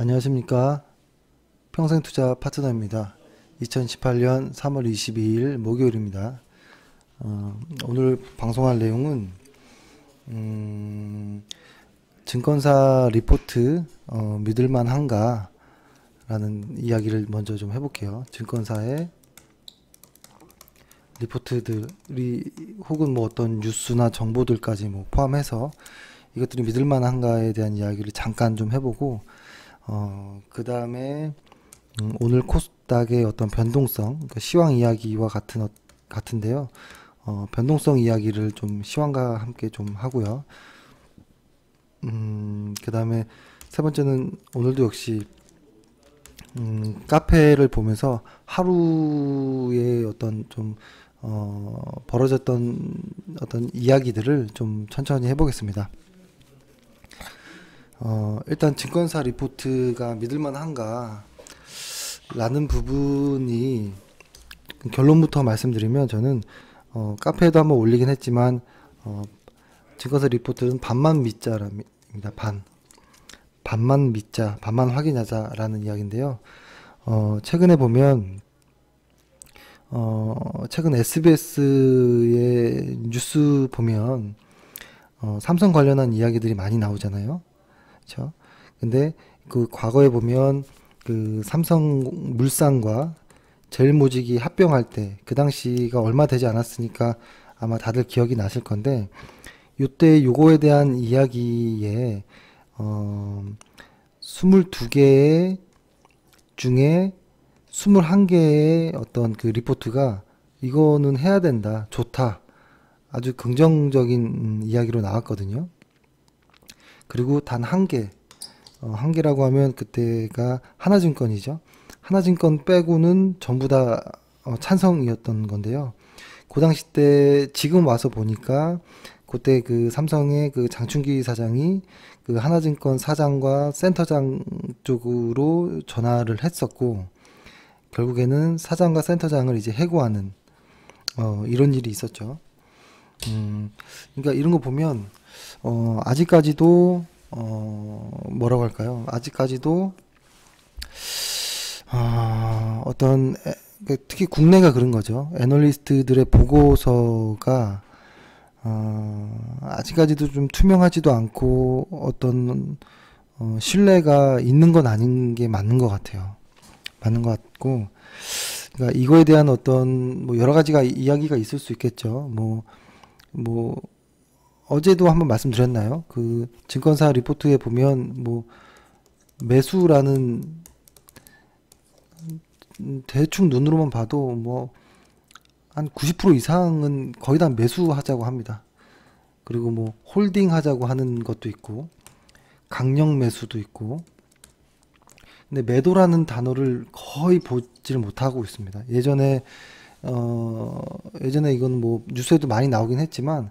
안녕하십니까. 평생투자 파트너입니다. 2018년 3월 22일 목요일입니다. 오늘 방송할 내용은 증권사 리포트 믿을만한가 라는 이야기를 먼저 좀 해볼게요. 증권사의 리포트들이 혹은 뭐 어떤 뉴스나 정보들까지 뭐 포함해서 이것들이 믿을만한가에 대한 이야기를 잠깐 좀 해보고 그 다음에 오늘 코스닥의 어떤 변동성, 그러니까 시황 이야기와 같은데요. 변동성 이야기를 좀 시황과 함께 좀 하고요. 그 다음에 세 번째는 오늘도 역시 카페를 보면서 하루에 어떤 좀 벌어졌던 어떤 이야기들을 좀 천천히 해보겠습니다. 일단 증권사 리포트가 믿을만한가 라는 부분이 결론부터 말씀드리면 저는 카페에도 한번 올리긴 했지만 증권사 리포트는 반만 믿자랍니다. 반만 믿자, 반만 확인하자 라는 이야기인데요. 최근에 보면 최근 SBS의 뉴스 보면 삼성 관련한 이야기들이 많이 나오잖아요. 그렇죠? 근데 그 과거에 보면 그 삼성물산과 제일모직이 합병할 때 그 당시가 얼마 되지 않았으니까 아마 다들 기억이 나실 건데 요때 요거에 대한 이야기에 22개 중에 21개의 어떤 그 리포트가 이거는 해야 된다, 좋다, 아주 긍정적인 이야기로 나왔거든요. 그리고 단 한 개, 한 개라고 하면 그때가 하나증권이죠. 하나증권 빼고는 전부 다 찬성이었던 건데요. 그 당시 때 지금 와서 보니까 그때 그 삼성의 그 장충기 사장이 그 하나증권 사장과 센터장 쪽으로 전화를 했었고 결국에는 사장과 센터장을 이제 해고하는 이런 일이 있었죠. 그러니까 이런 거 보면 아직까지도 뭐라고 할까요? 아직까지도 어떤 특히 국내가 그런 거죠. 애널리스트들의 보고서가 아직까지도 좀 투명하지도 않고 어떤 신뢰가 있는 건 아닌 게 맞는 것 같아요. 맞는 것 같고, 그러니까 이거에 대한 어떤 뭐 여러 가지가 이야기가 있을 수 있겠죠. 뭐 어제도 한번 말씀드렸나요? 그 증권사 리포트에 보면 뭐 매수라는 대충 눈으로만 봐도 뭐 한 90% 이상은 거의 다 매수하자고 합니다. 그리고 뭐 홀딩 하자고 하는 것도 있고 강력 매수도 있고. 근데 매도라는 단어를 거의 보지를 못하고 있습니다. 예전에 이건 뭐 뉴스에도 많이 나오긴 했지만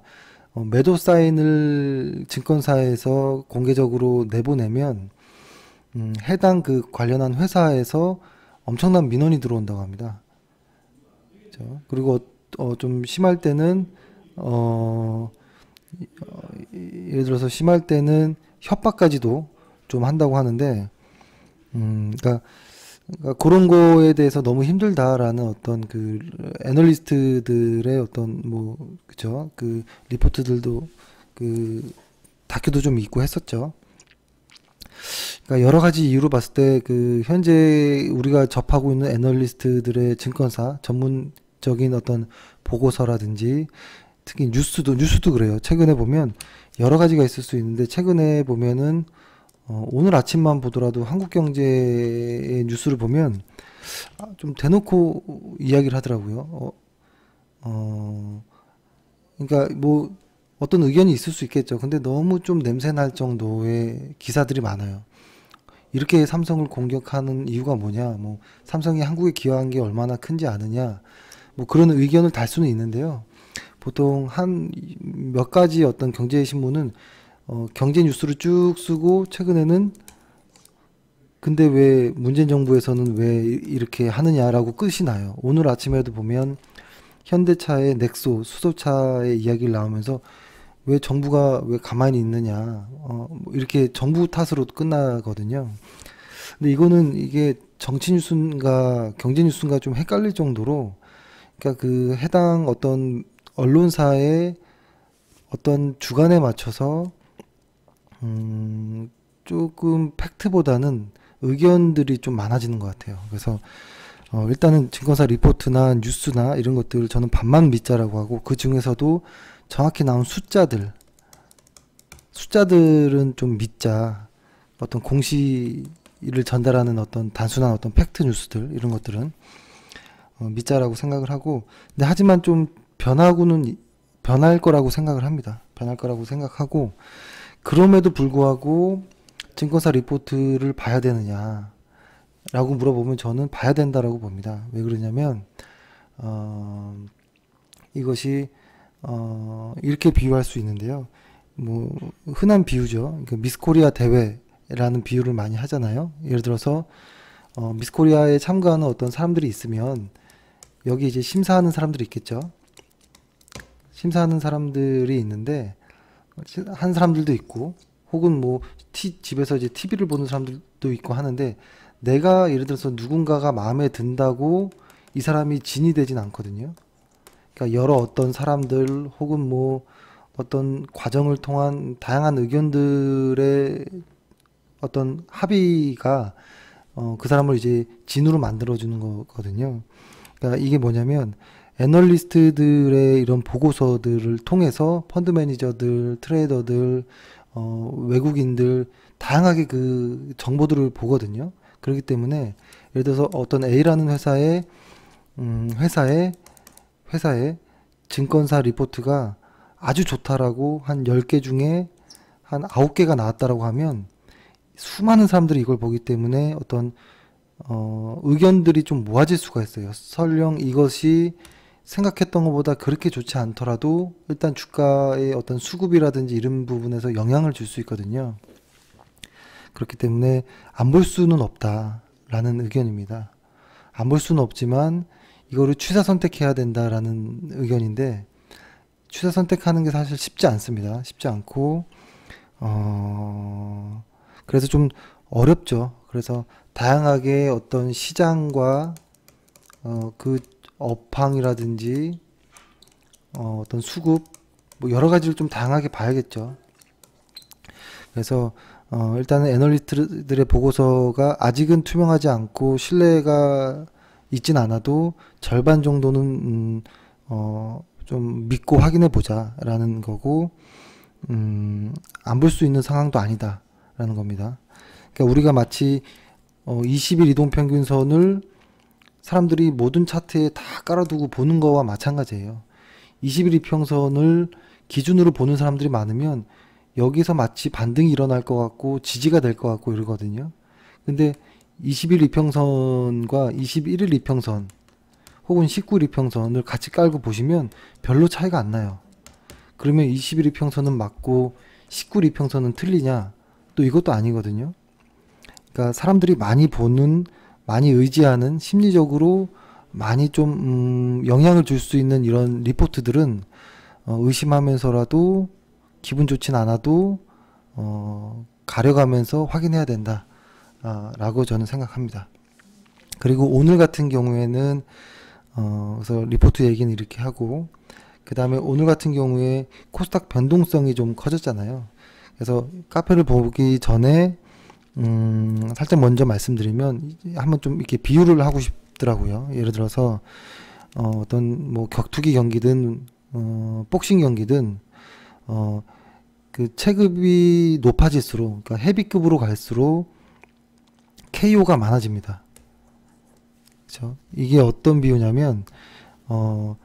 매도 사인을 증권사에서 공개적으로 내보내면 해당 그 관련한 회사에서 엄청난 민원이 들어온다고 합니다. 그렇죠? 그리고 좀 심할 때는 예를 들어서 심할 때는 협박까지도 좀 한다고 하는데 그러니까 그런 거에 대해서 너무 힘들다라는 어떤 그 애널리스트들의 어떤 뭐 그죠? 그 리포트들도 그 다큐도 좀 있고 했었죠. 그러니까 여러 가지 이유로 봤을 때 그 현재 우리가 접하고 있는 애널리스트들의 증권사 전문적인 어떤 보고서라든지 특히 뉴스도 그래요. 최근에 보면 여러 가지가 있을 수 있는데 최근에 보면은 오늘 아침만 보더라도 한국경제의 뉴스를 보면 좀 대놓고 이야기를 하더라고요. 그러니까 뭐 어떤 의견이 있을 수 있겠죠. 근데 너무 좀 냄새날 정도의 기사들이 많아요. 이렇게 삼성을 공격하는 이유가 뭐냐, 뭐 삼성이 한국에 기여한 게 얼마나 큰지 아느냐, 뭐 그런 의견을 달 수는 있는데요. 보통 한 몇 가지 어떤 경제신문은 경제 뉴스를 쭉 쓰고 최근에는 근데 왜 문재인 정부에서는 왜 이렇게 하느냐라고 끝이 나요. 오늘 아침에도 보면 현대차의 넥소 수소차의 이야기를 나오면서 왜 정부가 왜 가만히 있느냐, 뭐 이렇게 정부 탓으로 끝나거든요. 근데 이거는 이게 정치 뉴스인가 경제 뉴스인가 좀 헷갈릴 정도로, 그러니까 그 해당 어떤 언론사의 어떤 주관에 맞춰서 조금 팩트보다는 의견들이 좀 많아지는 것 같아요. 그래서 일단은 증권사 리포트나 뉴스나 이런 것들을 저는 반만 믿자라고 하고, 그 중에서도 정확히 나온 숫자들은 좀 믿자. 어떤 공시를 전달하는 어떤 단순한 어떤 팩트 뉴스들 이런 것들은 믿자라고 생각을 하고, 근데 하지만 좀 변할 거라고 생각을 합니다. 변할 거라고 생각하고, 그럼에도 불구하고 증권사 리포트를 봐야 되느냐 라고 물어보면 저는 봐야 된다라고 봅니다. 왜 그러냐면 이것이 이렇게 비유할 수 있는데요. 뭐 흔한 비유죠. 그러니까 미스코리아 대회라는 비유를 많이 하잖아요. 예를 들어서 미스코리아에 참가하는 어떤 사람들이 있으면 여기 이제 심사하는 사람들이 있겠죠. 심사하는 사람들이 있는데 한 사람들도 있고, 혹은 뭐 집에서 이제 TV를 보는 사람들도 있고 하는데, 내가 예를 들어서 누군가가 마음에 든다고 이 사람이 진이 되진 않거든요. 그러니까 여러 어떤 사람들 혹은 뭐 어떤 과정을 통한 다양한 의견들의 어떤 합의가 그 사람을 이제 진으로 만들어주는 거거든요. 그러니까 이게 뭐냐면, 애널리스트들의 이런 보고서들을 통해서 펀드 매니저들, 트레이더들, 외국인들 다양하게 그 정보들을 보거든요. 그렇기 때문에 예를 들어서 어떤 A라는 회사의 증권사 리포트가 아주 좋다라고 한 10개 중에 한 9개가 나왔다라고 하면, 수많은 사람들이 이걸 보기 때문에 어떤 의견들이 좀 모아질 수가 있어요. 설령 이것이 생각했던 것보다 그렇게 좋지 않더라도 일단 주가의 어떤 수급이라든지 이런 부분에서 영향을 줄 수 있거든요. 그렇기 때문에 안 볼 수는 없다라는 의견입니다. 안 볼 수는 없지만 이거를 취사 선택해야 된다라는 의견인데, 취사 선택하는 게 사실 쉽지 않습니다. 쉽지 않고 그래서 좀 어렵죠. 그래서 다양하게 어떤 시장과 그 업황이라든지 어떤 수급 뭐 여러 가지를 좀 다양하게 봐야겠죠. 그래서 일단은 애널리스트들의 보고서가 아직은 투명하지 않고 신뢰가 있진 않아도 절반 정도는 좀 믿고 확인해 보자 라는 거고, 안 볼 수 있는 상황도 아니다 라는 겁니다. 그러니까 우리가 마치 20일 이동평균선을 사람들이 모든 차트에 다 깔아두고 보는 거와 마찬가지예요. 20일 이평선을 기준으로 보는 사람들이 많으면 여기서 마치 반등이 일어날 것 같고 지지가 될 것 같고 이러거든요. 근데 20일 이평선과 21일 이평선 혹은 19일 이평선을 같이 깔고 보시면 별로 차이가 안 나요. 그러면 20일 이평선은 맞고 19일 이평선은 틀리냐? 또 이것도 아니거든요. 그러니까 사람들이 많이 보는, 많이 의지하는, 심리적으로 많이 좀 영향을 줄 수 있는 이런 리포트들은 의심하면서라도 기분 좋진 않아도 가려가면서 확인해야 된다 라고 저는 생각합니다. 그리고 오늘 같은 경우에는 그래서 리포트 얘기는 이렇게 하고, 그 다음에 오늘 같은 경우에 코스닥 변동성이 좀 커졌잖아요. 그래서 카페를 보기 전에 살짝 먼저 말씀드리면, 한번 좀 이렇게 비유를 하고 싶더라고요. 예를 들어서 어떤 뭐 격투기 경기든 복싱 경기든 그 체급이 높아질수록, 그러니까 헤비급으로 갈수록 KO가 많아집니다. 그렇죠? 이게 어떤 비유냐면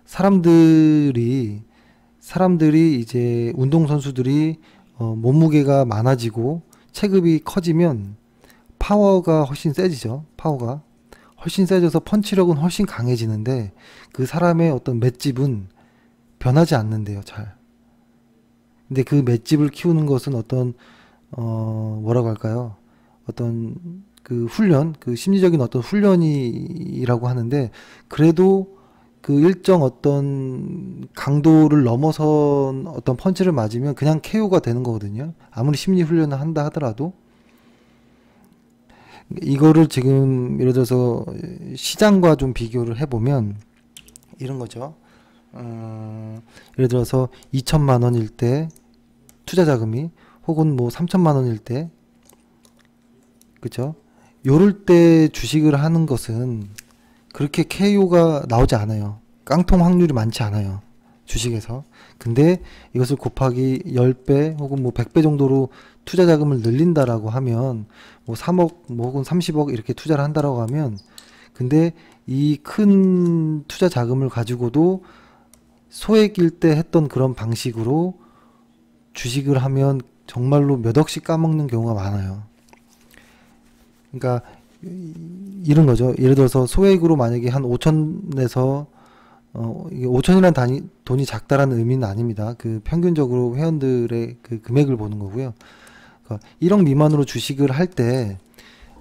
사람들이 이제 운동선수들이 몸무게가 많아지고 체급이 커지면 파워가 훨씬 세지죠. 파워가 훨씬 세져서 펀치력은 훨씬 강해지는데, 그 사람의 어떤 맷집은 변하지 않는데요, 잘. 근데 그 맷집을 키우는 것은 어떤 뭐라고 할까요? 어떤 그 훈련, 그 심리적인 어떤 훈련이라고 하는데, 그래도 그 일정 어떤 강도를 넘어선 어떤 펀치를 맞으면 그냥 KO가 되는 거거든요. 아무리 심리 훈련을 한다 하더라도. 이거를 지금 예를 들어서 시장과 좀 비교를 해보면 이런 거죠. 예를 들어서 2천만 원일 때 투자 자금이, 혹은 뭐 3천만 원일 때, 그죠? 요럴 때 주식을 하는 것은 그렇게 KO가 나오지 않아요. 깡통 확률이 많지 않아요, 주식에서. 근데 이것을 곱하기 10배 혹은 뭐 100배 정도로 투자 자금을 늘린다라고 하면, 뭐 3억 뭐 혹은 30억 이렇게 투자를 한다라고 하면, 근데 이 큰 투자 자금을 가지고도 소액일 때 했던 그런 방식으로 주식을 하면 정말로 몇 억씩 까먹는 경우가 많아요. 그러니까 이런 거죠. 예를 들어서 소액으로 만약에 한 5천에서, 이게 5천이라는 돈이 작다라는 의미는 아닙니다. 그 평균적으로 회원들의 그 금액을 보는 거고요. 그러니까 1억 미만으로 주식을 할 때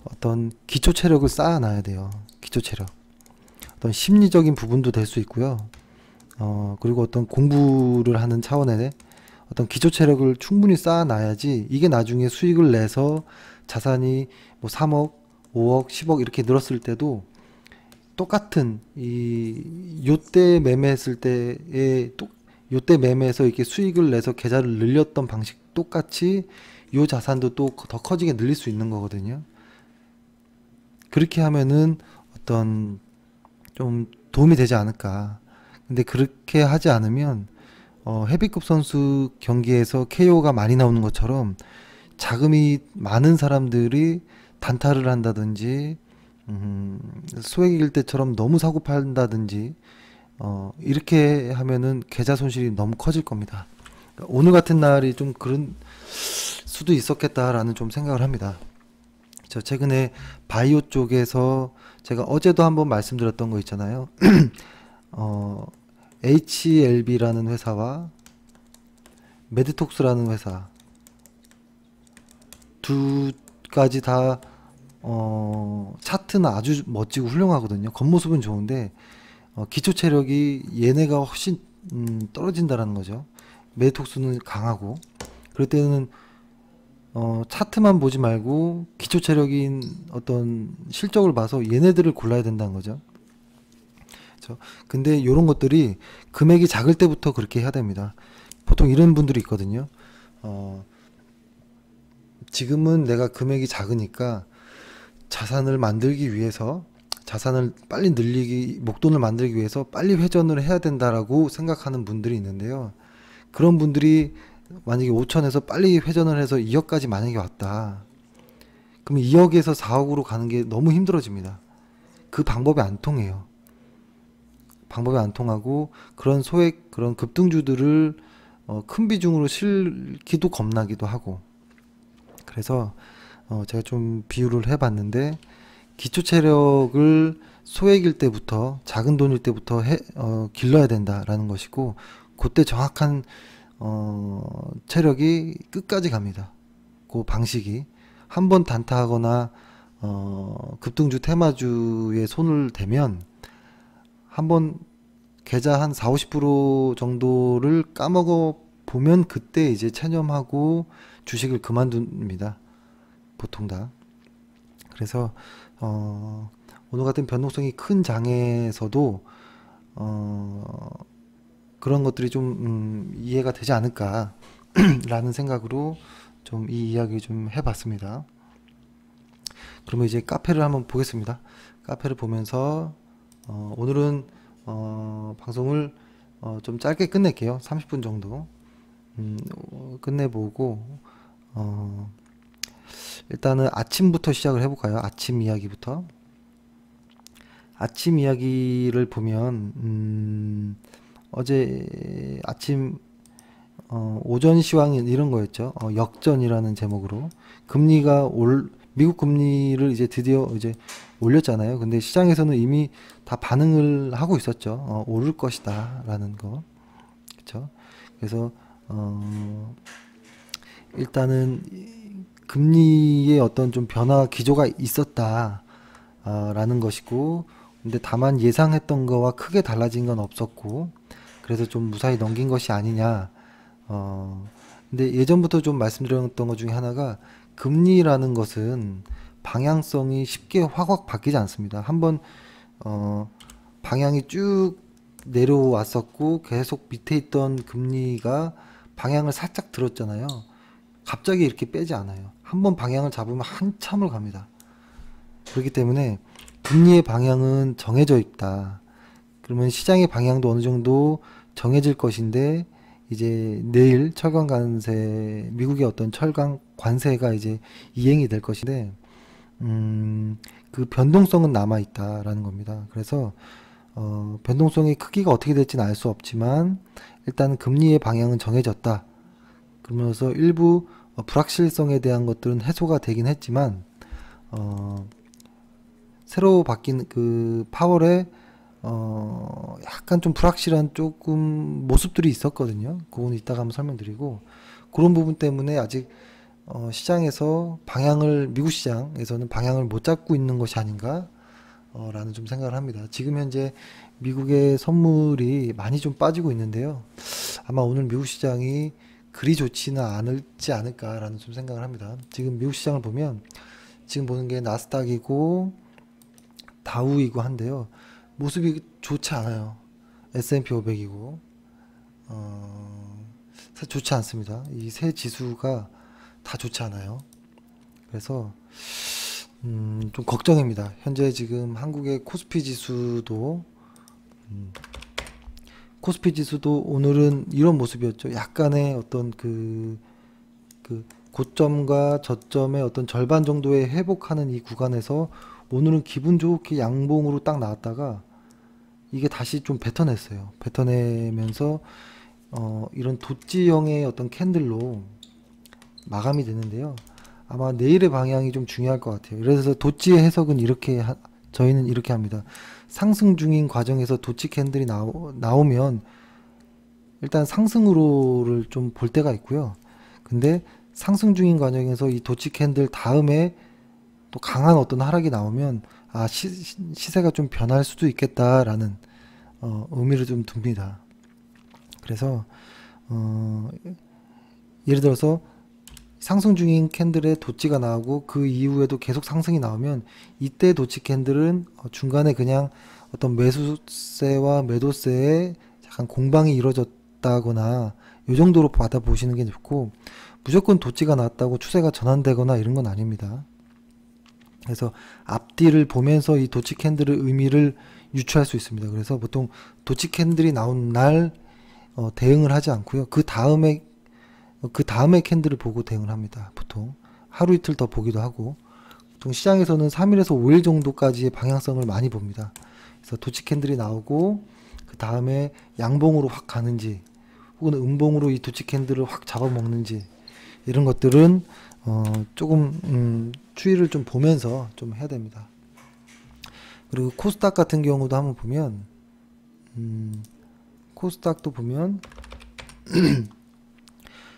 어떤 기초 체력을 쌓아놔야 돼요. 기초 체력. 어떤 심리적인 부분도 될 수 있고요. 그리고 어떤 공부를 하는 차원의 어떤 기초 체력을 충분히 쌓아놔야지 이게 나중에 수익을 내서 자산이 뭐 3억, 5억, 10억 이렇게 늘었을 때도 똑같은 요때 매매했을 때의 요때 매매해서 이렇게 수익을 내서 계좌를 늘렸던 방식 똑같이 요 자산도 또 더 커지게 늘릴 수 있는 거거든요. 그렇게 하면은 어떤 좀 도움이 되지 않을까. 근데 그렇게 하지 않으면 헤비급 선수 경기에서 KO가 많이 나오는 것처럼 자금이 많은 사람들이 단타를 한다든지, 소액일 때처럼 너무 사고 판다든지, 이렇게 하면은 계좌 손실이 너무 커질 겁니다. 그러니까 오늘 같은 날이 좀 그런 수도 있었겠다라는 좀 생각을 합니다. 저 최근에 바이오 쪽에서 제가 어제도 한번 말씀드렸던 거 있잖아요. 어, HLB라는 회사와 메드톡스라는 회사 두 가지 다 차트는 아주 멋지고 훌륭하거든요. 겉모습은 좋은데 기초 체력이 얘네가 훨씬 떨어진다라는 거죠. 메드톡스는 강하고. 그럴 때는 차트만 보지 말고 기초 체력인 어떤 실적을 봐서 얘네들을 골라야 된다는 거죠. 그렇죠? 근데 이런 것들이 금액이 작을 때부터 그렇게 해야 됩니다. 보통 이런 분들이 있거든요. 지금은 내가 금액이 작으니까 자산을 만들기 위해서, 자산을 빨리 늘리기, 목돈을 만들기 위해서 빨리 회전을 해야 된다라고 생각하는 분들이 있는데요. 그런 분들이 만약에 5천에서 빨리 회전을 해서 2억까지 만약에 왔다. 그럼 2억에서 4억으로 가는 게 너무 힘들어집니다. 그 방법이 안 통해요. 방법이 안 통하고 그런 소액, 그런 급등주들을 큰 비중으로 실기도 겁나기도 하고. 그래서 제가 좀 비유를 해봤는데, 기초 체력을 소액일 때부터, 작은 돈일 때부터 길러야 된다라는 것이고, 그때 정확한 체력이 끝까지 갑니다. 그 방식이 한 번 단타하거나 급등주 테마주에 손을 대면 한번 계좌 한 4, 50% 정도를 까먹어 보면 그때 이제 체념하고 주식을 그만둡니다. 보통 다. 그래서 오늘 같은 변동성이 큰 장에서도 그런 것들이 좀 이해가 되지 않을까 라는 생각으로 좀 이 이야기 좀 해봤습니다. 그러면 이제 카페를 한번 보겠습니다. 카페를 보면서 오늘은 방송을 좀 짧게 끝낼게요. 30분 정도 끝내보고, 일단은 아침부터 시작을 해볼까요? 아침 이야기부터. 아침 이야기를 보면 어제 아침 오전 시황 이런 거였죠. 역전이라는 제목으로 금리가 미국 금리를 이제 드디어 이제 올렸잖아요. 근데 시장에서는 이미 다 반응을 하고 있었죠. 오를 것이다라는 거. 그렇죠? 그래서 일단은 금리의 어떤 좀 변화 기조가 있었다 라는 것이고, 근데 다만 예상했던 거와 크게 달라진 건 없었고, 그래서 좀 무사히 넘긴 것이 아니냐. 근데 예전부터 좀 말씀드렸던 것 중에 하나가, 금리라는 것은 방향성이 쉽게 확 바뀌지 않습니다. 한번 방향이 쭉 내려왔었고 계속 밑에 있던 금리가 방향을 살짝 들었잖아요. 갑자기 이렇게 빼지 않아요. 한번 방향을 잡으면 한참을 갑니다. 그렇기 때문에 금리의 방향은 정해져 있다. 그러면 시장의 방향도 어느 정도 정해질 것인데, 이제 내일 철강 관세, 미국의 어떤 철강 관세가 이제 이행이 될 것인데, 그 변동성은 남아 있다라는 겁니다. 그래서 변동성의 크기가 어떻게 될지는 알 수 없지만 일단 금리의 방향은 정해졌다. 그러면서 일부 불확실성에 대한 것들은 해소가 되긴 했지만 새로 바뀐 그 파월의 약간 좀 불확실한 조금 모습들이 있었거든요. 그건 이따가 한번 설명드리고, 그런 부분 때문에 아직 시장에서 방향을, 미국 시장에서는 방향을 못 잡고 있는 것이 아닌가 라는 좀 생각을 합니다. 지금 현재 미국의 선물이 많이 좀 빠지고 있는데요. 아마 오늘 미국 시장이 그리 좋지는 않을지 않을까라는 좀 생각을 합니다. 지금 미국 시장을 보면 지금 보는 게 나스닥이고 다우이고 한데요. 모습이 좋지 않아요. S&P 500이고 사실 좋지 않습니다. 이 세 지수가 다 좋지 않아요. 그래서 좀 걱정입니다. 현재 지금 한국의 코스피 지수도 오늘은 이런 모습이었죠. 약간의 어떤 그 고점과 저점의 어떤 절반 정도의 회복하는 이 구간에서 오늘은 기분 좋게 양봉으로 딱 나왔다가 이게 다시 좀 뱉어냈어요. 뱉어내면서 이런 도찌형의 어떤 캔들로 마감이 되는데요. 아마 내일의 방향이 좀 중요할 것 같아요. 그래서 도찌의 해석은 이렇게 저희는 이렇게 합니다. 상승 중인 과정에서 도찌 캔들이 나오면 일단 상승으로를 좀 볼 때가 있고요. 근데 상승 중인 과정에서 이 도찌 캔들 다음에 또 강한 어떤 하락이 나오면 시세가 좀 변할 수도 있겠다라는 의미를 좀 둡니다. 그래서 예를 들어서 상승 중인 캔들에 도치가 나오고 그 이후에도 계속 상승이 나오면 이때 도치 캔들은 중간에 그냥 어떤 매수세와 매도세에 약간 공방이 이루어졌다거나 이 정도로 받아보시는 게 좋고, 무조건 도치가 나왔다고 추세가 전환되거나 이런 건 아닙니다. 그래서 앞뒤를 보면서 이 도치 캔들의 의미를 유추할 수 있습니다. 그래서 보통 도치 캔들이 나온 날 대응을 하지 않고요. 그 다음에 캔들을 보고 대응을 합니다. 보통 하루 이틀 더 보기도 하고, 보통 시장에서는 3일에서 5일 정도까지의 방향성을 많이 봅니다. 그래서 도치 캔들이 나오고 그 다음에 양봉으로 확 가는지 혹은 음봉으로 이 도치 캔들을 확 잡아먹는지 이런 것들은 조금 추이를 좀 보면서 좀 해야 됩니다. 그리고 코스닥 같은 경우도 한번 보면 코스닥도 보면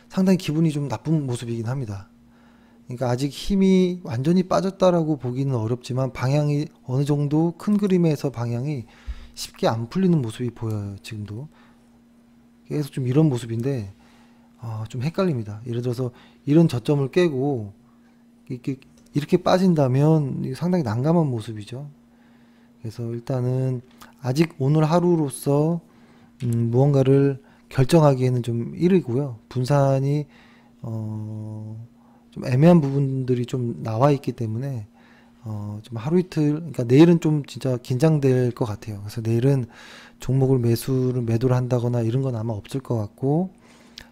상당히 기분이 좀 나쁜 모습이긴 합니다. 그러니까 아직 힘이 완전히 빠졌다라고 보기는 어렵지만 방향이 어느 정도 큰 그림에서 방향이 쉽게 안 풀리는 모습이 보여요. 지금도 계속 좀 이런 모습인데 좀 헷갈립니다. 예를 들어서 이런 저점을 깨고 이렇게 빠진다면 상당히 난감한 모습이죠. 그래서 일단은 아직 오늘 하루로서 무언가를 결정하기에는 좀 이르고요. 분산이 좀 애매한 부분들이 좀 나와 있기 때문에 좀 하루 이틀, 그러니까 내일은 좀 진짜 긴장될 것 같아요. 그래서 내일은 종목을 매도를 한다거나 이런 건 아마 없을 것 같고,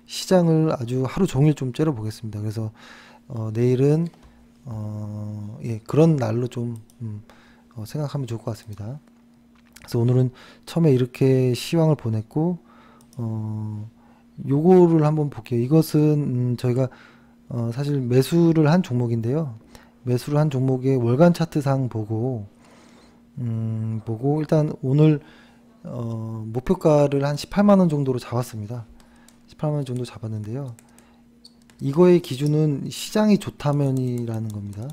시장을 아주 하루 종일 좀 째려 보겠습니다. 그래서 내일은 예, 그런 날로 좀 생각하면 좋을 것 같습니다. 그래서 오늘은 처음에 이렇게 시황을 보냈고, 요거를 한번 볼게요. 이것은 저희가 사실 매수를 한 종목인데요. 매수를 한 종목의 월간 차트상 보고 일단 오늘 목표가를 한 18만원 정도로 잡았습니다. 18만원 정도 잡았는데요. 이거의 기준은 시장이 좋다면이라는 겁니다.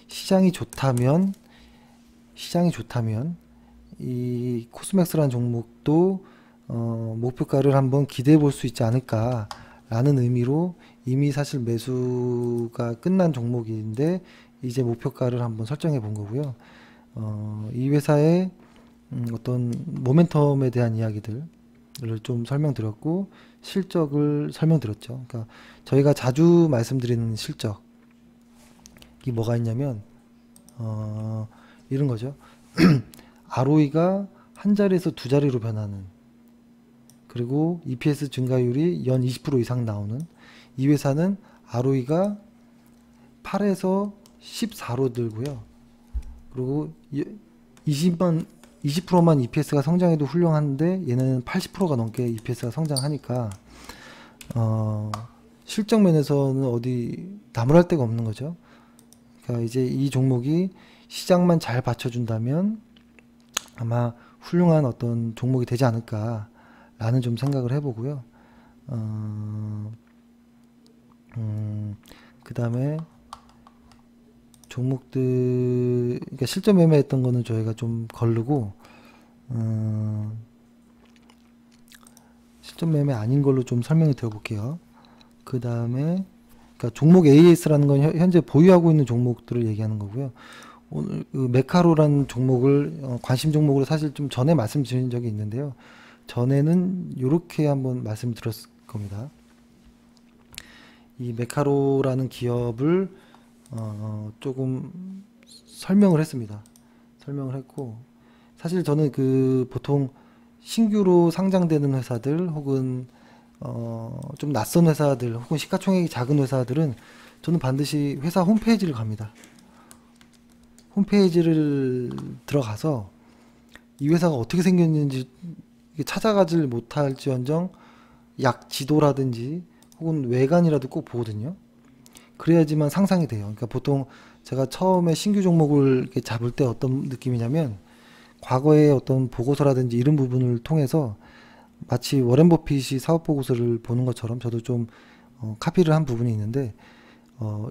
시장이 좋다면 이 코스맥스라는 종목도 목표가를 한번 기대해 볼 수 있지 않을까 라는 의미로 이미 사실 매수가 끝난 종목인데 이제 목표가를 한번 설정해 본 거고요. 이 회사의 어떤 모멘텀에 대한 이야기들을 좀 설명드렸고 실적을 설명드렸죠. 그러니까 저희가 자주 말씀드리는 실적이 뭐가 있냐면 이런 거죠. ROE가 한 자리에서 두 자리로 변하는, 그리고 EPS 증가율이 연 20% 이상 나오는 이 회사는 ROE가 8에서 14로 들고요. 그리고 20%만 EPS가 성장해도 훌륭한데 얘는 80%가 넘게 EPS가 성장하니까 실적 면에서는 어디 나무랄 데가 없는 거죠. 그러니까 이제 이 종목이 시장만 잘 받쳐준다면 아마 훌륭한 어떤 종목이 되지 않을까라는 좀 생각을 해보고요. 그 다음에 종목들, 그러니까 실전 매매했던 거는 저희가 좀 거르고 실전 매매 아닌 걸로 좀 설명을 드려볼게요. 그 다음에 그러니까 종목 AS라는 건 현재 보유하고 있는 종목들을 얘기하는 거고요. 오늘 그 메카로라는 종목을 관심 종목으로 사실 좀 전에 말씀드린 적이 있는데요. 전에는 이렇게 한번 말씀드렸을 겁니다. 이 메카로라는 기업을 조금 설명을 했습니다. 설명을 했고, 사실 저는 그 보통 신규로 상장되는 회사들 혹은 좀 낯선 회사들 혹은 시가총액이 작은 회사들은 저는 반드시 회사 홈페이지를 갑니다. 홈페이지를 들어가서 이 회사가 어떻게 생겼는지 찾아가질 못할지언정 약 지도라든지 혹은 외관이라도 꼭 보거든요. 그래야지만 상상이 돼요. 그러니까 보통 제가 처음에 신규 종목을 이렇게 잡을 때 어떤 느낌이냐면 과거의 어떤 보고서라든지 이런 부분을 통해서 마치 워렌 버핏이 사업 보고서를 보는 것처럼 저도 좀 카피를 한 부분이 있는데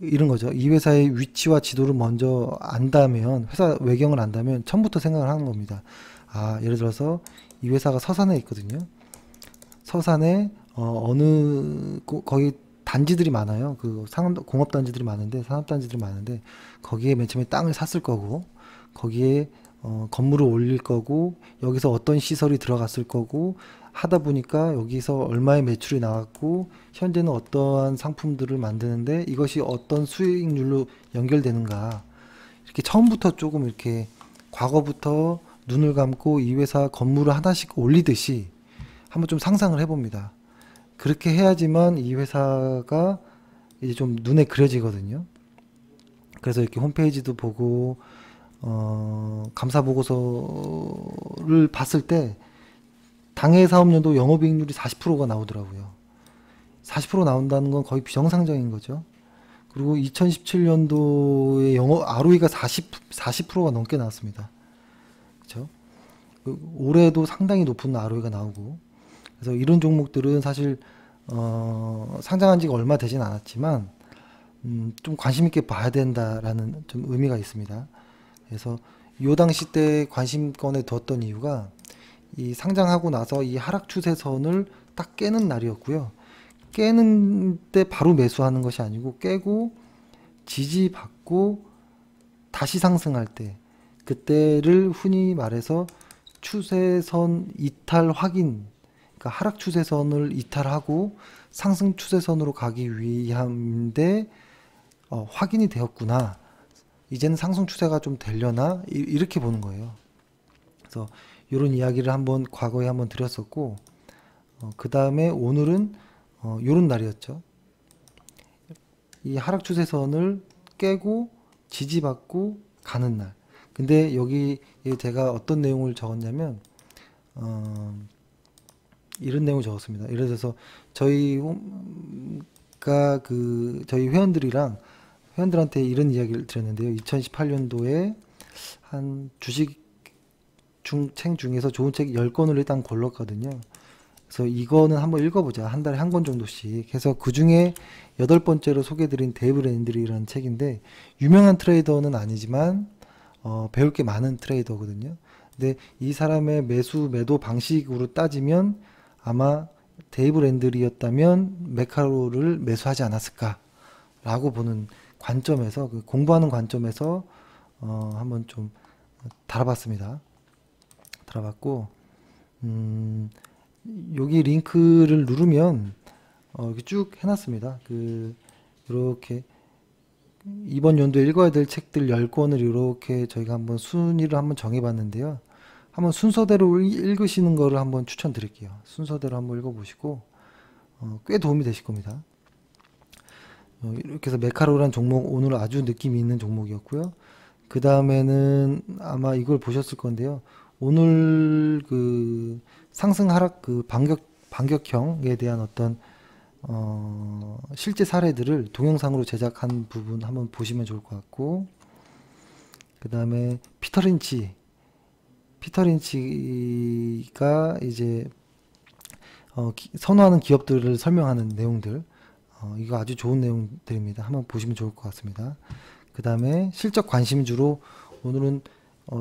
이런 거죠. 이 회사의 위치와 지도를 먼저 안다면, 회사 외경을 안다면 처음부터 생각을 하는 겁니다. 아, 예를 들어서 이 회사가 서산에 있거든요. 서산에 거기 단지들이 많아요. 그 공업 단지들이 많은데, 산업 단지들이 많은데 거기에 맨 처음에 땅을 샀을 거고, 거기에 건물을 올릴 거고, 여기서 어떤 시설이 들어갔을 거고 하다 보니까 여기서 얼마의 매출이 나왔고 현재는 어떠한 상품들을 만드는데 이것이 어떤 수익률로 연결되는가, 이렇게 처음부터 조금 이렇게 과거부터 눈을 감고 이 회사 건물을 하나씩 올리듯이 한번 좀 상상을 해봅니다. 그렇게 해야지만 이 회사가 이제 좀 눈에 그려지거든요. 그래서 이렇게 홈페이지도 보고 감사 보고서를 봤을 때 당해 사업년도 영업이익률이 40%가 나오더라고요. 40% 나온다는 건 거의 비정상적인 거죠. 그리고 2017년도에 ROE가 40%가 넘게 나왔습니다. 그렇죠? 올해도 상당히 높은 ROE가 나오고, 그래서 이런 종목들은 사실 상장한 지가 얼마 되진 않았지만 좀 관심 있게 봐야 된다라는 좀 의미가 있습니다. 그래서 요 당시 때 관심권에 뒀던 이유가 이 상장하고 나서 이 하락 추세선을 딱 깨는 날이었고요. 깨는 때 바로 매수하는 것이 아니고 깨고 지지받고 다시 상승할 때, 그때를 흔히 말해서 추세선 이탈 확인, 그러니까 하락 추세선을 이탈하고 상승 추세선으로 가기 위함인데 확인이 되었구나, 이제는 상승 추세가 좀 되려나, 이렇게 보는 거예요. 그래서 이런 이야기를 과거에 한번 드렸었고, 그 다음에 오늘은 이런 날이었죠. 이 하락 추세선을 깨고 지지받고 가는 날. 근데 여기 제가 어떤 내용을 적었냐면 이런 내용을 적었습니다. 예를 들어서 저희 회원들한테 이런 이야기를 드렸는데요. 2018년도에 한 주식 책 중에서 좋은 책 10권을 일단 골랐거든요. 그래서 이거는 한번 읽어보자. 한 달에 한 권 정도씩 해서 그 중에 8번째로 소개드린 데이브 랜드리라는 책인데, 유명한 트레이더는 아니지만 배울 게 많은 트레이더거든요. 근데 이 사람의 매도 방식으로 따지면 아마 데이브 랜드리였다면 메카로를 매수하지 않았을까 라고 보는 관점에서 그 공부하는 관점에서 한번 좀 달아봤습니다. 달아봤고 여기 링크를 누르면 이렇게 쭉 해놨습니다. 이렇게 이번 연도에 읽어야 될 책들 10권을 이렇게 저희가 한번 순위를 한번 정해봤는데요. 한번 순서대로 읽으시는 거를 한번 추천드릴게요. 순서대로 한번 읽어보시고 꽤 도움이 되실 겁니다. 이렇게 해서 메카로라는 종목 오늘 아주 느낌이 있는 종목이었고요. 그 다음에는 아마 이걸 보셨을 건데요. 오늘 그 상승 하락 그 반격형에 대한 어떤 실제 사례들을 동영상으로 제작한 부분 한번 보시면 좋을 것 같고, 그 다음에 피터 린치가 이제 선호하는 기업들을 설명하는 내용들, 이거 아주 좋은 내용들입니다. 한번 보시면 좋을 것 같습니다. 그 다음에 실적 관심주로 오늘은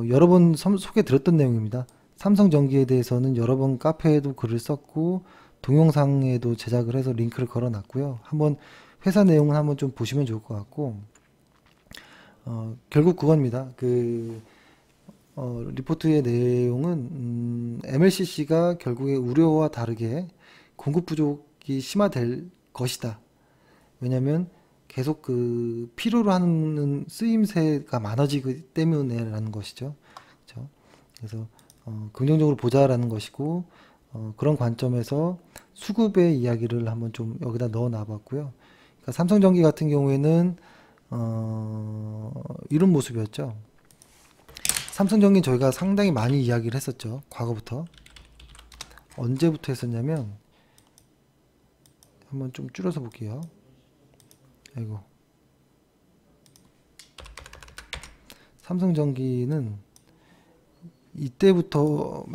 여러 번 소개 드렸던 내용입니다. 삼성전기에 대해서는 여러 번 카페에도 글을 썼고 동영상에도 제작을 해서 링크를 걸어 놨고요. 한번 회사 내용은 한번 좀 보시면 좋을 것 같고, 결국 그겁니다. 리포트의 내용은 MLCC가 결국에 우려와 다르게 공급 부족이 심화될 것이다. 왜냐면 계속 필요로 하는 쓰임새가 많아지기 때문에라는 것이죠. 그렇죠? 그래서 긍정적으로 보자라는 것이고, 그런 관점에서 수급의 이야기를 한번 좀 여기다 넣어 놔봤고요. 그러니까 삼성전기 같은 경우에는 이런 모습이었죠. 삼성전기 저희가 상당히 많이 이야기를 했었죠. 과거부터. 언제부터 했었냐면, 한번 좀 줄여서 볼게요. 아이고. 삼성전기는 이때부터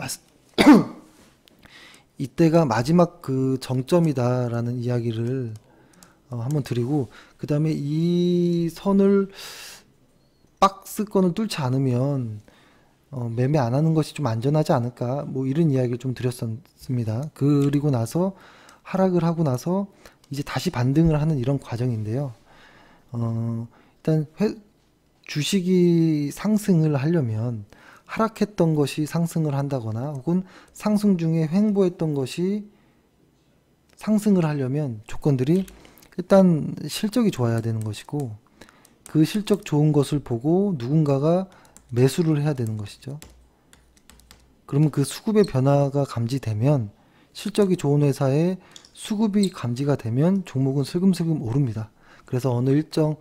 이때가 마지막 그 정점이다라는 이야기를 한번 드리고, 그 다음에 이 선을 박스권을 뚫지 않으면 매매 안 하는 것이 좀 안전하지 않을까, 뭐 이런 이야기를 좀 드렸습니다. 그리고 나서 하락을 하고 나서 이제 다시 반등을 하는 이런 과정인데요. 일단 주식이 상승을 하려면 하락했던 것이 상승을 한다거나 혹은 상승 중에 횡보했던 것이 상승을 하려면 조건들이 일단 실적이 좋아야 되는 것이고, 그 실적 좋은 것을 보고 누군가가 매수를 해야 되는 것이죠. 그러면 그 수급의 변화가 감지되면, 실적이 좋은 회사에 수급이 감지가 되면 종목은 슬금슬금 오릅니다. 그래서 어느 일정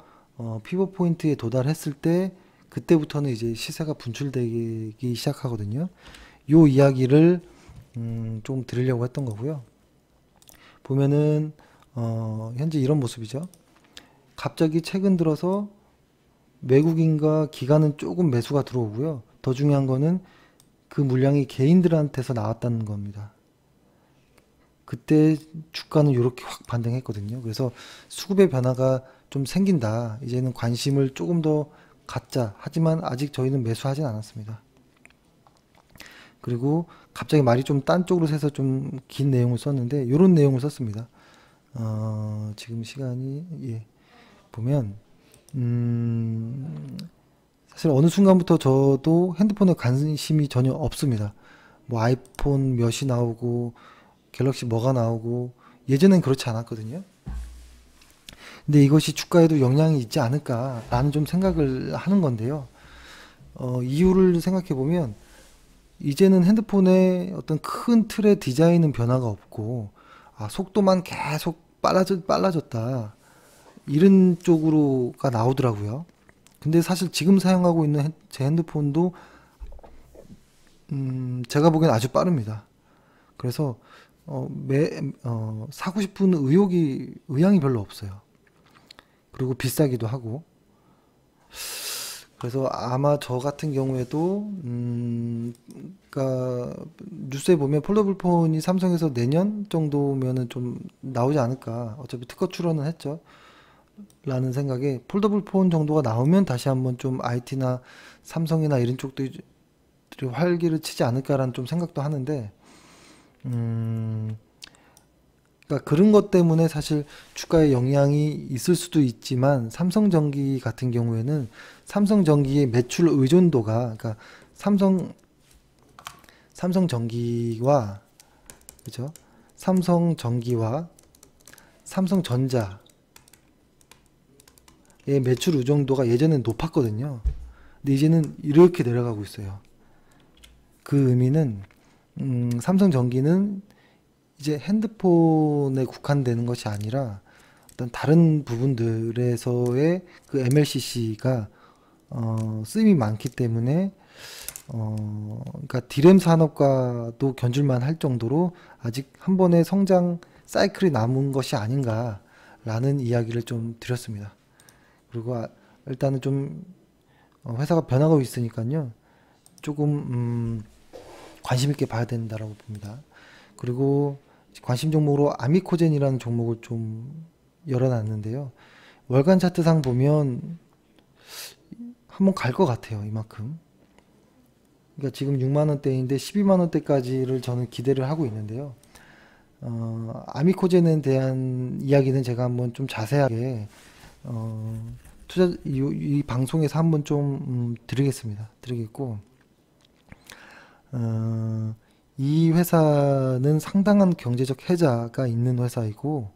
피벗 포인트에 도달했을 때 그때부터는 이제 시세가 분출되기 시작하거든요. 요 이야기를 좀 드리려고 했던 거고요. 보면은 현재 이런 모습이죠. 갑자기 최근 들어서 외국인과 기관은 조금 매수가 들어오고요. 더 중요한 거는 그 물량이 개인들한테서 나왔다는 겁니다. 그때 주가는 이렇게 확 반등했거든요. 그래서 수급의 변화가 좀 생긴다. 이제는 관심을 조금 더 갖자. 하지만 아직 저희는 매수하진 않았습니다. 그리고 갑자기 말이 좀 딴 쪽으로 새서 좀 긴 내용을 썼는데, 이런 내용을 썼습니다. 지금 시간이 보면 사실 어느 순간부터 저도 핸드폰에 관심이 전혀 없습니다. 뭐 아이폰 몇이 나오고 갤럭시 뭐가 나오고, 예전엔 그렇지 않았거든요. 근데 이것이 주가에도 영향이 있지 않을까라는 좀 생각을 하는 건데요. 이유를 생각해 보면 이제는 핸드폰에 어떤 큰 틀의 디자인은 변화가 없고, 속도만 계속 빨라졌다, 이런 쪽으로가 나오더라고요. 근데 사실 지금 사용하고 있는 제 핸드폰도 제가 보기엔 아주 빠릅니다. 그래서 사고 싶은 의향이 별로 없어요. 그리고 비싸기도 하고. 그래서 아마 저 같은 경우에도 그러니까 뉴스에 보면 폴더블 폰이 삼성에서 내년 정도면은 좀 나오지 않을까. 어차피 특허 출원은 했죠. 라는 생각에 폴더블 폰 정도가 나오면 다시 한번 좀 IT나 삼성이나 이런 쪽들이 활기를 치지 않을까라는 좀 생각도 하는데, 그러니까 그런 것 때문에 사실 주가에 영향이 있을 수도 있지만 삼성전기 같은 경우에는 삼성전기의 매출 의존도가 그러니까 삼성전기와 그죠? 삼성전기와 삼성전자의 매출 의존도가 예전엔 높았거든요. 근데 이제는 이렇게 내려가고 있어요. 그 의미는 삼성전기는 이제 핸드폰에 국한되는 것이 아니라 어떤 다른 부분들에서의 그 MLCC가 쓰임이 많기 때문에 그러니까 디램 산업과도 견줄만 할 정도로 아직 한 번의 성장 사이클이 남은 것이 아닌가라는 이야기를 좀 드렸습니다. 그리고 일단은 좀 회사가 변화가 있으니까요. 조금 관심 있게 봐야 된다라고 봅니다. 그리고 관심 종목으로 아미코젠이라는 종목을 좀 열어놨는데요. 월간 차트상 보면 한번 갈 것 같아요. 이만큼. 그러니까 지금 6만 원대인데 12만 원대까지를 저는 기대를 하고 있는데요. 아미코젠에 대한 이야기는 제가 한번 좀 자세하게 이 방송에서 한번 좀 드리겠고 이 회사는 상당한 경제적 해자가 있는 회사이고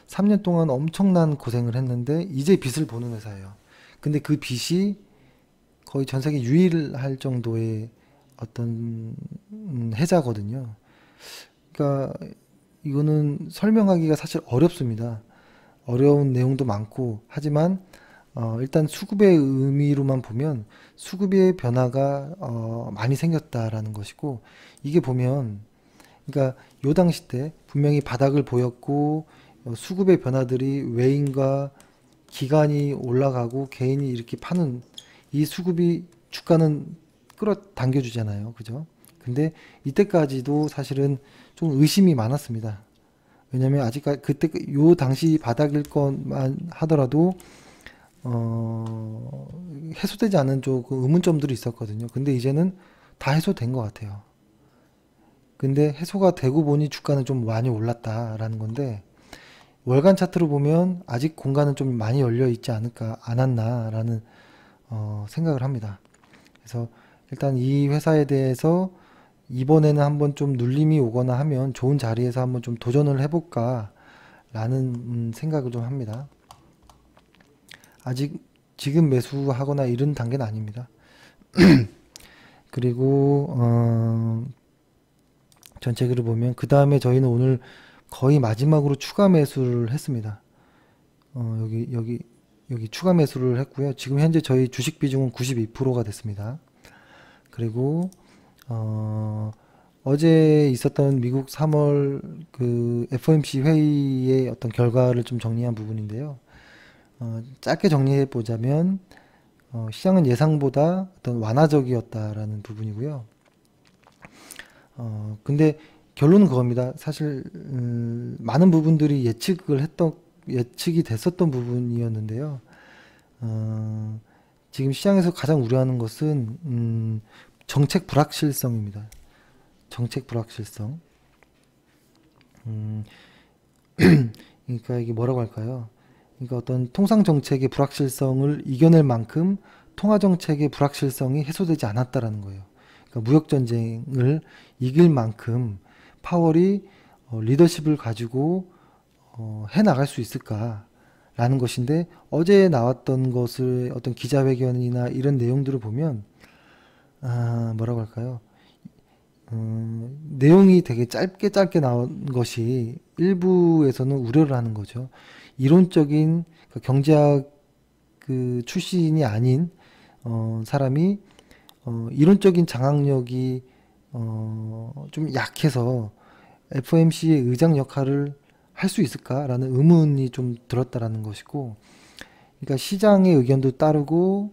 3년 동안 엄청난 고생을 했는데 이제 빚을 보는 회사예요. 근데 그 빚이 거의 전 세계 유일할 정도의 어떤 해자거든요. 그러니까 이거는 설명하기가 사실 어렵습니다. 어려운 내용도 많고 하지만 일단 수급의 의미로만 보면 수급의 변화가 많이 생겼다라는 것이고 이게 보면 그러니까 요 당시 때 분명히 바닥을 보였고 수급의 변화들이 외인과 기관이 올라가고 개인이 이렇게 파는 이 수급이 주가는 끌어당겨 주잖아요. 그죠? 근데 이때까지도 사실은 좀 의심이 많았습니다. 왜냐면 아직까지 그때 요 당시 바닥일 것만 하더라도 해소되지 않은 조금 의문점들이 있었거든요. 근데 이제는 다 해소된 것 같아요. 근데 해소가 되고 보니 주가는 좀 많이 올랐다라는 건데 월간 차트로 보면 아직 공간은 좀 많이 열려 있지 않았나라는 생각을 합니다. 그래서 일단 이 회사에 대해서 이번에는 한번 좀 눌림이 오거나 하면 좋은 자리에서 한번 좀 도전을 해볼까 라는 생각을 좀 합니다. 아직 지금 매수하거나 이런 단계는 아닙니다. 그리고 전체적으로 보면 그 다음에 저희는 오늘 거의 마지막으로 추가 매수를 했습니다. 여기 추가 매수를 했고요. 지금 현재 저희 주식 비중은 92%가 됐습니다. 그리고 어제 있었던 미국 3월 그 FOMC 회의의 어떤 결과를 좀 정리한 부분인데요. 짧게 정리해 보자면 시장은 예상보다 어떤 완화적이었다라는 부분이고요. 근데 결론은 그겁니다. 사실 많은 부분들이 예측이 됐었던 부분이었는데요. 지금 시장에서 가장 우려하는 것은 정책 불확실성입니다. 정책 불확실성. 그러니까 이게 뭐라고 할까요? 그러니까 어떤 통상 정책의 불확실성을 이겨낼 만큼 통화 정책의 불확실성이 해소되지 않았다라는 거예요. 그러니까 무역 전쟁을 이길 만큼 파월이 리더십을 가지고 해 나갈 수 있을까라는 것인데 어제 나왔던 것을 어떤 기자회견이나 이런 내용들을 보면 뭐라고 할까요? 내용이 되게 짧게 나온 것이 일부에서는 우려를 하는 거죠. 이론적인 경제학 그 출신이 아닌 사람이 이론적인 장악력이 좀 약해서 FOMC의 의장 역할을 할 수 있을까라는 의문이 좀 들었다라는 것이고, 그러니까 시장의 의견도 따르고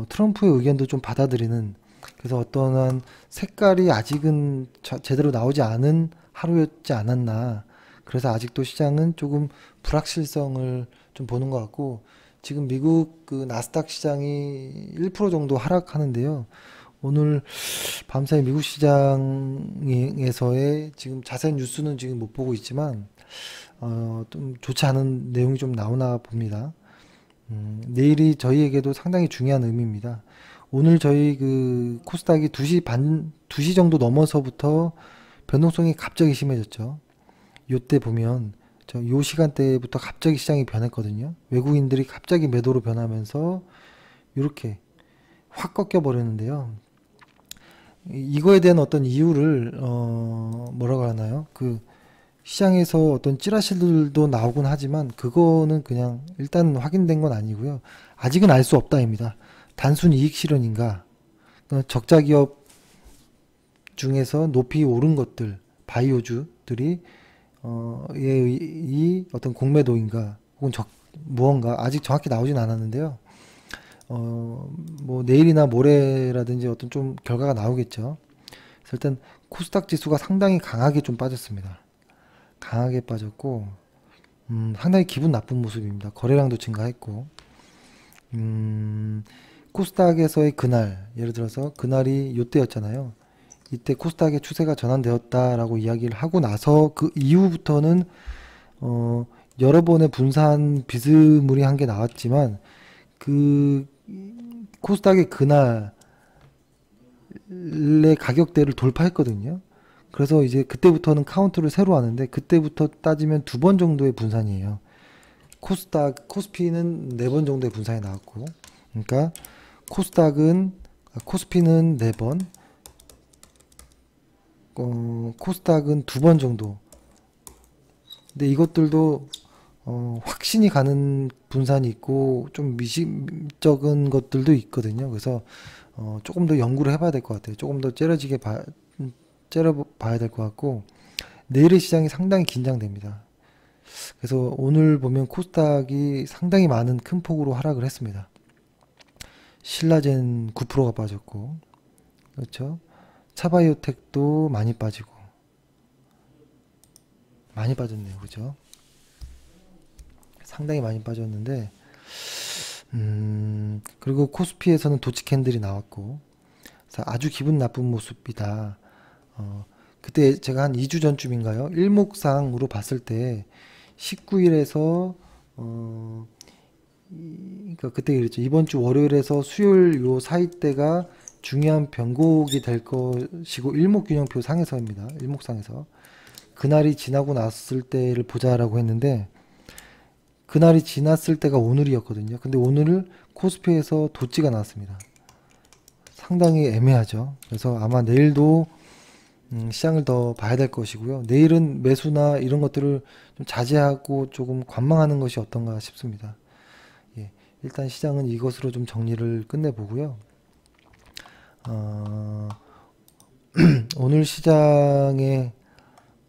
트럼프의 의견도 좀 받아들이는, 그래서 어떠한 색깔이 아직은 제대로 나오지 않은 하루였지 않았나. 그래서 아직도 시장은 조금 불확실성을 좀 보는 것 같고, 지금 미국 그 나스닥 시장이 1% 정도 하락하는데요. 오늘 밤사이 미국 시장에서의 지금 자세한 뉴스는 지금 못 보고 있지만 좀 좋지 않은 내용이 좀 나오나 봅니다. 내일이 저희에게도 상당히 중요한 의미입니다. 오늘 저희 그 코스닥이 2시 반, 2시 정도 넘어서부터 변동성이 갑자기 심해졌죠. 요때 보면 요 시간대부터 갑자기 시장이 변했거든요. 외국인들이 갑자기 매도로 변하면서 이렇게 확 꺾여 버렸는데요. 이거에 대한 어떤 이유를 뭐라고 하나요? 그 시장에서 어떤 찌라시들도 나오곤 하지만 그거는 그냥 일단 확인된 건 아니고요. 아직은 알 수 없다입니다. 단순 이익 실현인가? 적자 기업 중에서 높이 오른 것들, 바이오주들이 이 어떤 공매도인가 혹은 무언가 아직 정확히 나오진 않았는데요. 뭐 내일이나 모레라든지 어떤 좀 결과가 나오겠죠. 그래서 일단 코스닥 지수가 상당히 강하게 좀 빠졌습니다. 강하게 빠졌고 상당히 기분 나쁜 모습입니다. 거래량도 증가했고 코스닥에서의 그날, 예를 들어서 그날이 요때였잖아요. 이때 코스닥의 추세가 전환되었다라고 이야기를 하고 나서 그 이후부터는 여러 번의 분산 비스무리한 게 나왔지만 그 코스닥의 그날의 가격대를 돌파했거든요. 그래서 이제 그때부터는 카운트를 새로 하는데 그때부터 따지면 2번 정도의 분산이에요. 코스피는 4번 정도의 분산이 나왔고, 그러니까 코스피는 4번, 코스닥은 2번 정도. 근데 이것들도 확신이 가는 분산이 있고 좀 미심쩍은 것들도 있거든요. 그래서 조금 더 연구를 해봐야 될 것 같아요. 조금 더 째려봐야 될 것 같고 내일의 시장이 상당히 긴장됩니다. 그래서 오늘 보면 코스닥이 상당히 많은 큰 폭으로 하락을 했습니다. 신라젠 9%가 빠졌고, 그렇죠? 차바이오텍도 많이 빠지고, 많이 빠졌네요. 그죠? 상당히 많이 빠졌는데, 그리고 코스피에서는 도치 캔들이 나왔고, 그래서 아주 기분 나쁜 모습이다. 그때 제가 한 2주 전쯤인가요? 일목상으로 봤을 때 19일에서 그러니까 그때 그랬죠. 이번 주 월요일에서 수요일 요 사이때가 중요한 변곡이 될 것이고 일목균형표 상에서입니다. 일목상에서 그날이 지나고 났을 때를 보자라고 했는데 그날이 지났을 때가 오늘이었거든요. 근데 오늘을 코스피에서 도치가 나왔습니다. 상당히 애매하죠. 그래서 아마 내일도 시장을 더 봐야 될 것이고요. 내일은 매수나 이런 것들을 좀 자제하고 조금 관망하는 것이 어떤가 싶습니다. 예, 일단 시장은 이것으로 좀 정리를 끝내보고요. 오늘 시장에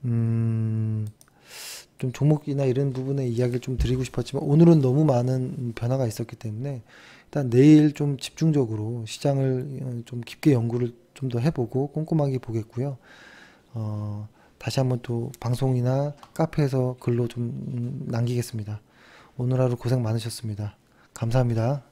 좀 종목이나 이런 부분에 이야기를 좀 드리고 싶었지만 오늘은 너무 많은 변화가 있었기 때문에 일단 내일 좀 집중적으로 시장을 좀 깊게 연구를 좀 더 해보고 꼼꼼하게 보겠고요. 다시 한번 또 방송이나 카페에서 글로 좀 남기겠습니다. 오늘 하루 고생 많으셨습니다. 감사합니다.